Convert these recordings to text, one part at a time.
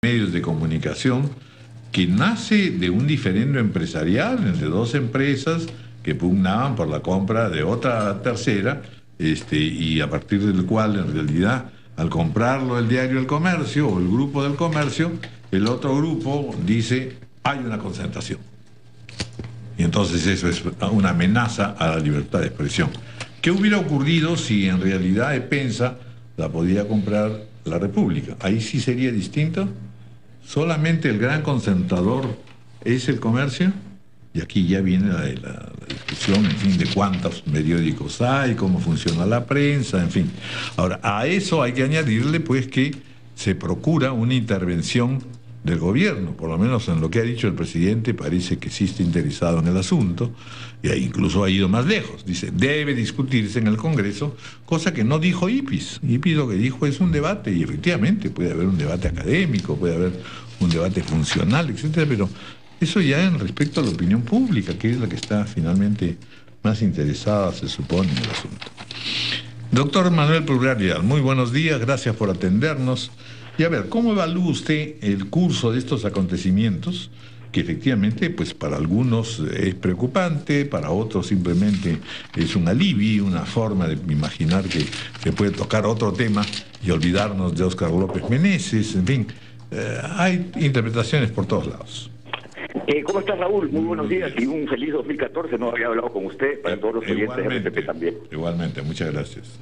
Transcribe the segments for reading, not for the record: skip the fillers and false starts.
medios de comunicación que nace de un diferendo empresarial entre dos empresas que pugnaban por la compra de otra tercera, y a partir del cual, en realidad, al comprarlo el diario El Comercio o el grupo del Comercio, el otro grupo dice, hay una concentración. Y entonces eso es una amenaza a la libertad de expresión. ¿Qué hubiera ocurrido si en realidad Epensa la podía comprar la República? Ahí sí sería distinto. ¿Solamente el gran concentrador es el Comercio? Y aquí ya viene la discusión, en fin, de cuántos periódicos hay, cómo funciona la prensa, en fin. Ahora, a eso hay que añadirle, pues, que se procura una intervención del gobierno, por lo menos en lo que ha dicho el presidente, parece que sí está interesado en el asunto, e incluso ha ido más lejos. Dice, debe discutirse en el Congreso, cosa que no dijo IPIS. IPIS lo que dijo es un debate, y efectivamente puede haber un debate académico, puede haber un debate funcional, etcétera, pero eso ya en respecto a la opinión pública, que es la que está finalmente más interesada, se supone, en el asunto. Doctor Manuel Pulgar, muy buenos días, gracias por atendernos. Y a ver, ¿cómo evalúa usted el curso de estos acontecimientos? Que efectivamente, pues para algunos es preocupante, para otros simplemente es un alivio, una forma de imaginar que se puede tocar otro tema y olvidarnos de Óscar López Meneses, en fin, hay interpretaciones por todos lados. ¿Cómo estás, Raúl? Muy buenos días y un feliz 2014. No había hablado con usted, para todos los oyentes de RTP también. Igualmente, muchas gracias.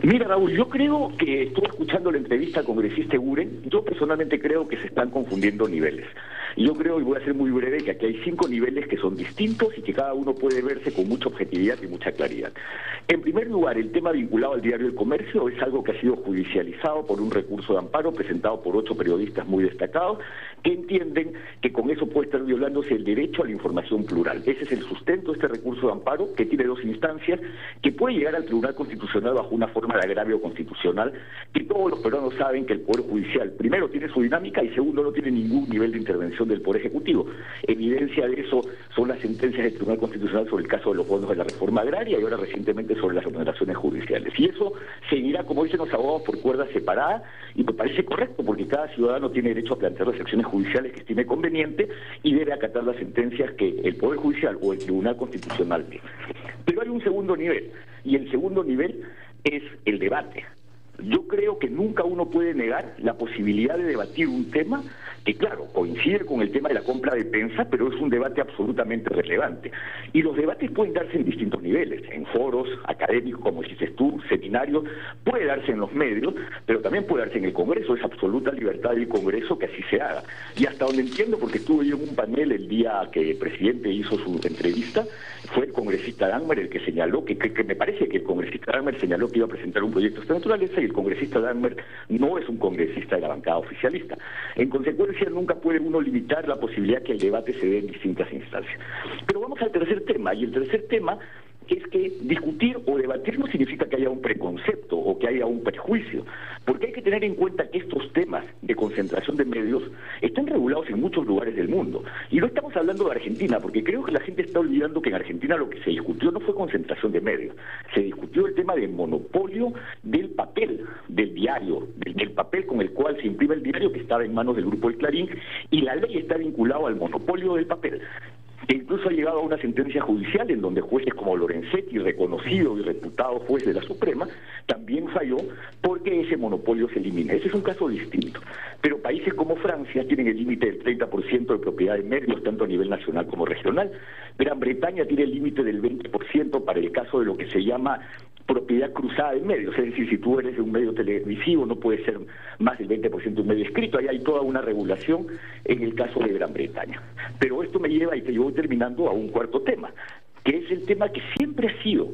Mira, Raúl, yo creo que estuve escuchando la entrevista al congresista Eguren. Yo personalmente creo que se están confundiendo niveles. Y yo creo, y voy a ser muy breve, que aquí hay 5 niveles que son distintos y que cada uno puede verse con mucha objetividad y mucha claridad. En primer lugar, el tema vinculado al diario El Comercio es algo que ha sido judicializado por un recurso de amparo presentado por 8 periodistas muy destacados que entienden que con eso puede estar violándose el derecho a la información plural. Ese es el sustento de este recurso de amparo, que tiene 2 instancias, que puede llegar al Tribunal Constitucional bajo una forma de agravio constitucional, que todos los peruanos saben que el Poder Judicial, primero, tiene su dinámica y segundo, no tiene ningún nivel de intervención del Poder Ejecutivo. Evidencia de eso son las sentencias del Tribunal Constitucional sobre el caso de los fondos de la reforma agraria y ahora recientemente sobre las remuneraciones judiciales. Y eso seguirá, como dicen los abogados, por cuerda separada, y me parece correcto porque cada ciudadano tiene derecho a plantear las acciones judiciales que estime conveniente y debe acatar las sentencias que el Poder Judicial o el Tribunal Constitucional tiene. Pero hay un segundo nivel, y el segundo nivel es el debate. Yo creo que nunca uno puede negar la posibilidad de debatir un tema que, claro, coincide con el tema de la compra de Epensa, pero es un debate absolutamente relevante. Y los debates pueden darse en distintos niveles, en foros académicos, como dices tú, seminarios, puede darse en los medios, pero también puede darse en el Congreso. Es absoluta libertad del Congreso que así se haga. Y hasta donde entiendo, porque estuve yo en un panel el día que el presidente hizo su entrevista, fue el congresista Dagmer el que señaló, que me parece que el congresista Dagmer señaló que iba a presentar un proyecto de esta naturaleza, y el congresista Dagmer no es un congresista de la bancada oficialista. En consecuencia, nunca puede uno limitar la posibilidad que el debate se dé en distintas instancias. Pero vamos al tercer tema, y el tercer tema es que discutir o debatir no significa que haya un preconcepto o que haya un prejuicio, porque hay que tener en cuenta que estos temas de concentración de medios están regulados en muchos lugares del mundo. Y no estamos hablando de Argentina, porque creo que la gente está olvidando que en Argentina lo que se discutió no fue concentración de medios, se discutió el tema del monopolio del papel, del diario, del papel con el cual se imprime el diario, que estaba en manos del Grupo El Clarín, y la ley está vinculada al monopolio del papel. E incluso ha llegado a una sentencia judicial en donde jueces como Lorenzetti, reconocido y reputado juez de la Suprema, también falló porque ese monopolio se elimina. Ese es un caso distinto. Pero países como Francia tienen el límite del 30% de propiedad de medios, tanto a nivel nacional como regional. Gran Bretaña tiene el límite del 20% para el caso de lo que se llama propiedad cruzada de medios, es decir, si tú eres de un medio televisivo no puede ser más del 20% de un medio escrito. Ahí hay toda una regulación en el caso de Gran Bretaña. Pero esto me lleva, y te llevo terminando, a un cuarto tema, que es el tema que siempre ha sido,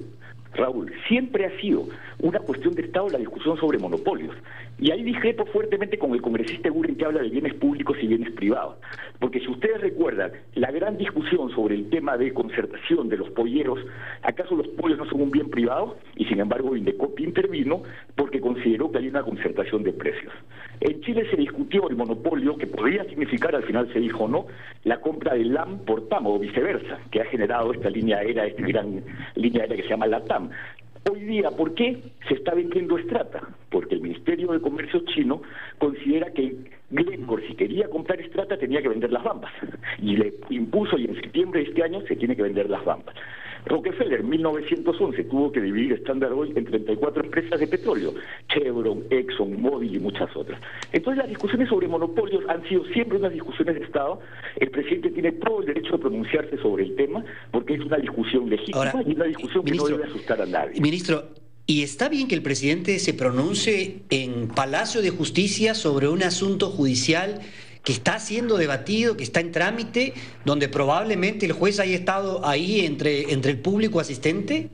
Raúl, siempre ha sido una cuestión de Estado la discusión sobre monopolios. Y ahí discrepo fuertemente con el congresista Eguren, que habla de bienes públicos y bienes privados. Porque si ustedes recuerdan la gran discusión sobre el tema de concertación de los polleros, ¿acaso los pollos no son un bien privado? Y sin embargo Indecopi intervino porque consideró que hay una concertación de precios. En Chile se discutió el monopolio, que podría significar, al final se dijo no, la compra de LAM por TAM o viceversa, que ha generado esta línea aérea, esta gran línea aérea que se llama la TAM. Hoy día, ¿por qué se está vendiendo Strata? Porque el Ministerio de Comercio chino considera que Glencore, si si quería comprar Estrata tenía que vender las Bambas, y le impuso, y en septiembre de este año se tiene que vender las Bambas. Rockefeller en 1911 tuvo que dividir Standard Oil en 34 empresas de petróleo, Chevron, Exxon, Mobil y muchas otras. Entonces las discusiones sobre monopolios han sido siempre unas discusiones de Estado. El presidente tiene todo el derecho de pronunciarse sobre el tema porque es una discusión legítima. Ahora, y una discusión que no debe asustar a nadie. Ministro, ¿y está bien que el presidente se pronuncie en Palacio de Justicia sobre un asunto judicial que está siendo debatido, que está en trámite, donde probablemente el juez haya estado ahí entre el público asistente?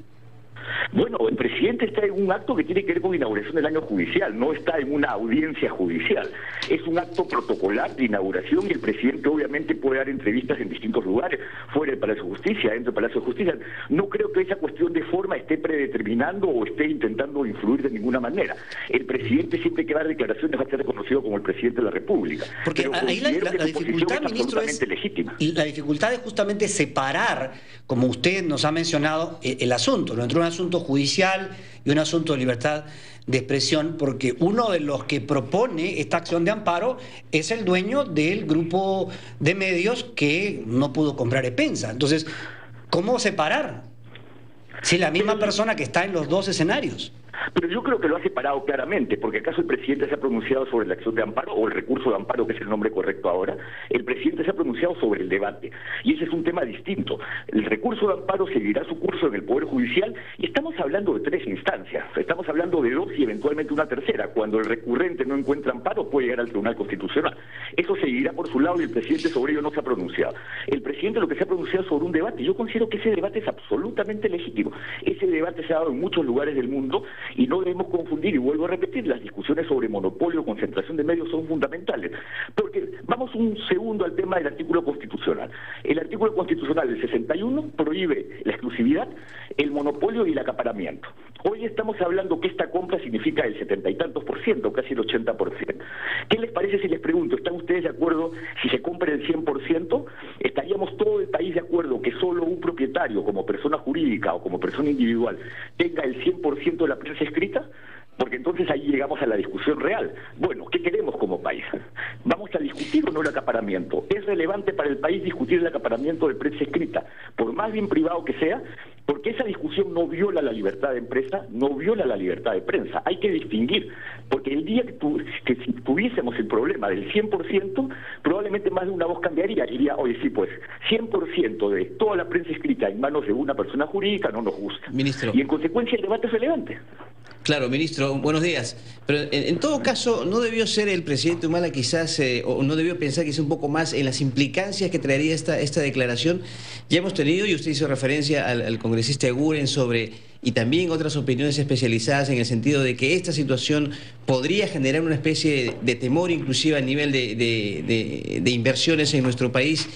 Bueno, el presidente está en un acto que tiene que ver con inauguración del año judicial, no está en una audiencia judicial. Es un acto protocolar de inauguración y el presidente obviamente puede dar entrevistas en distintos lugares, fuera del Palacio de Justicia, dentro del Palacio de Justicia. No creo que esa cuestión de forma esté predeterminando o esté intentando influir de ninguna manera. El presidente siempre que va a dar declaraciones va a ser reconocido como el presidente de la República. Porque pero ahí la dificultad, ministro, es legítima. La dificultad es justamente separar, como usted nos ha mencionado, el asunto, ¿no? Entre un asunto judicial y un asunto de libertad de expresión, porque uno de los que propone esta acción de amparo es el dueño del grupo de medios que no pudo comprar Epensa. Entonces, ¿cómo separar? Si es la misma persona que está en los dos escenarios. Pero yo creo que lo ha separado claramente, porque acaso el presidente se ha pronunciado sobre la acción de amparo, o el recurso de amparo, que es el nombre correcto ahora. El presidente se ha pronunciado sobre el debate, y ese es un tema distinto. El recurso de amparo seguirá su curso en el Poder Judicial, y estamos hablando de 3 instancias, estamos hablando de 2 y eventualmente una tercera. Cuando el recurrente no encuentra amparo, puede llegar al Tribunal Constitucional. Eso seguirá por su lado, y el presidente sobre ello no se ha pronunciado. El presidente lo que se ha pronunciado sobre un debate, yo considero que ese debate es absolutamente legítimo. Ese debate se ha dado en muchos lugares del mundo, y no debemos confundir, y vuelvo a repetir, las discusiones sobre monopolio o concentración de medios son fundamentales. Porque vamos un segundo al tema del artículo constitucional. El artículo constitucional del 61 prohíbe la exclusividad, el monopolio y el acaparamiento. Hoy estamos hablando que esta compra significa el 70 y tantos %, casi el 80%. ¿Qué les parece si les pregunto, están ustedes de acuerdo si se compra el 100%? ¿Estaríamos todo el país de acuerdo que solo un propietario, como persona jurídica o como persona individual, tenga el 100% de la prensa escrita? Porque entonces ahí llegamos a la discusión real. Bueno, ¿qué queremos como país? ¿Vamos a discutir o no el acaparamiento? ¿Es relevante para el país discutir el acaparamiento de prensa escrita, por más bien privado que sea? Porque esa discusión no viola la libertad de empresa, no viola la libertad de prensa. Hay que distinguir, porque el día que si tuviésemos el problema del 100%, probablemente más de una voz cambiaría y diría, oye, sí, pues 100% de toda la prensa escrita en manos de una persona jurídica no nos gusta. Ministro. Y en consecuencia el debate es relevante. Claro, ministro, buenos días. Pero en todo caso, ¿no debió ser el presidente Humala quizás, o no debió pensar quizás un poco más en las implicancias que traería esta declaración? Ya hemos tenido, y usted hizo referencia al congresista Eguren sobre, y también otras opiniones especializadas en el sentido de que esta situación podría generar una especie de temor inclusive a nivel de inversiones en nuestro país.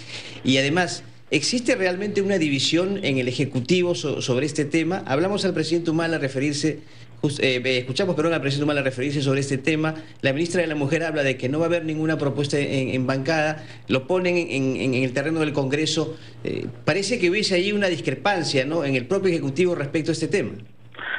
Y además, ¿existe realmente una división en el Ejecutivo sobre este tema? Hablamos al presidente Humala referirse... escuchamos, al presidente Humala referirse sobre este tema. La ministra de la Mujer habla de que no va a haber ninguna propuesta en bancada, lo ponen en el terreno del Congreso. Parece que hubiese ahí una discrepancia, ¿no?, en el propio Ejecutivo respecto a este tema.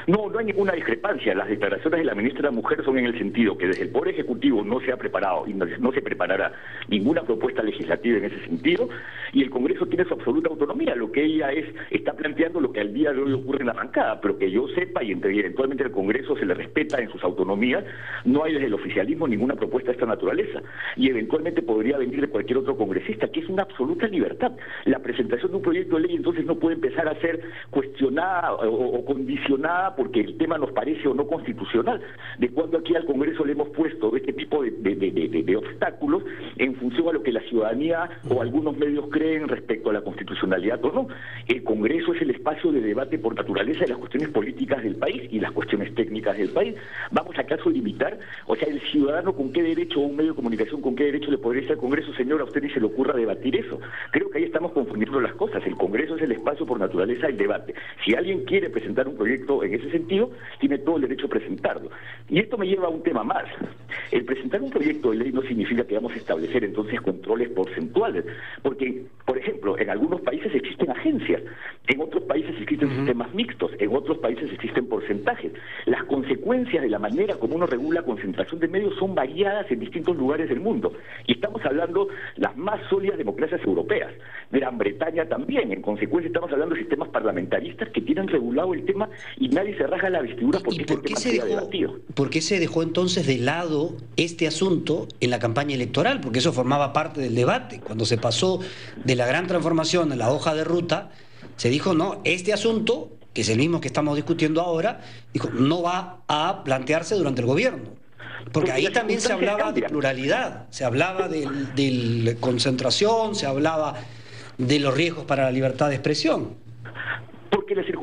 No, no hay ninguna discrepancia. Las declaraciones de la ministra de la Mujer son en el sentido que desde el Poder Ejecutivo no se ha preparado y no se preparará ninguna propuesta legislativa en ese sentido, y el Congreso tiene su absoluta autonomía. Lo que ella está planteando lo que al día de hoy ocurre en la bancada, pero que yo sepa, y eventualmente el Congreso se le respeta en sus autonomías, no hay desde el oficialismo ninguna propuesta de esta naturaleza, y eventualmente podría venir de cualquier otro congresista, que es una absoluta libertad. La presentación de un proyecto de ley entonces no puede empezar a ser cuestionada o condicionada porque el tema nos parece o no constitucional. De cuando aquí al Congreso le hemos puesto este tipo de obstáculos en función a lo que la ciudadanía o algunos medios creen respecto a la constitucionalidad o no. El Congreso es el espacio de debate por naturaleza de las cuestiones políticas del país y las cuestiones técnicas del país. ¿Vamos acaso a limitar? O sea, el ciudadano con qué derecho, o un medio de comunicación con qué derecho le podría decir al Congreso, señor, a usted ni se le ocurra debatir eso? Creo que ahí estamos confundiendo las cosas. El Congreso es el espacio por naturaleza del debate. Si alguien quiere presentar un proyecto en ese sentido, tiene todo el derecho a presentarlo. Y esto me lleva a un tema más. El presentar un proyecto de ley no significa que vamos a establecer entonces controles porcentuales, porque, por ejemplo, en algunos países existen agencias, en otros países existen sistemas mixtos, en otros países existen porcentajes. Las consecuencias consecuencias de la manera como uno regula concentración de medios son variadas en distintos lugares del mundo. Y estamos hablando las más sólidas democracias europeas. Gran Bretaña también. En consecuencia estamos hablando de sistemas parlamentaristas que tienen regulado el tema y nadie se raja la vestidura porque este tema sea debatido. ¿Por qué se dejó entonces de lado este asunto en la campaña electoral? Porque eso formaba parte del debate. Cuando se pasó de la gran transformación a la hoja de ruta, se dijo, no, este asunto, que es el mismo que estamos discutiendo ahora, dijo, no va a plantearse durante el gobierno. Porque ahí también se hablaba de pluralidad, se hablaba de concentración, se hablaba de los riesgos para la libertad de expresión. Porque las circunstancias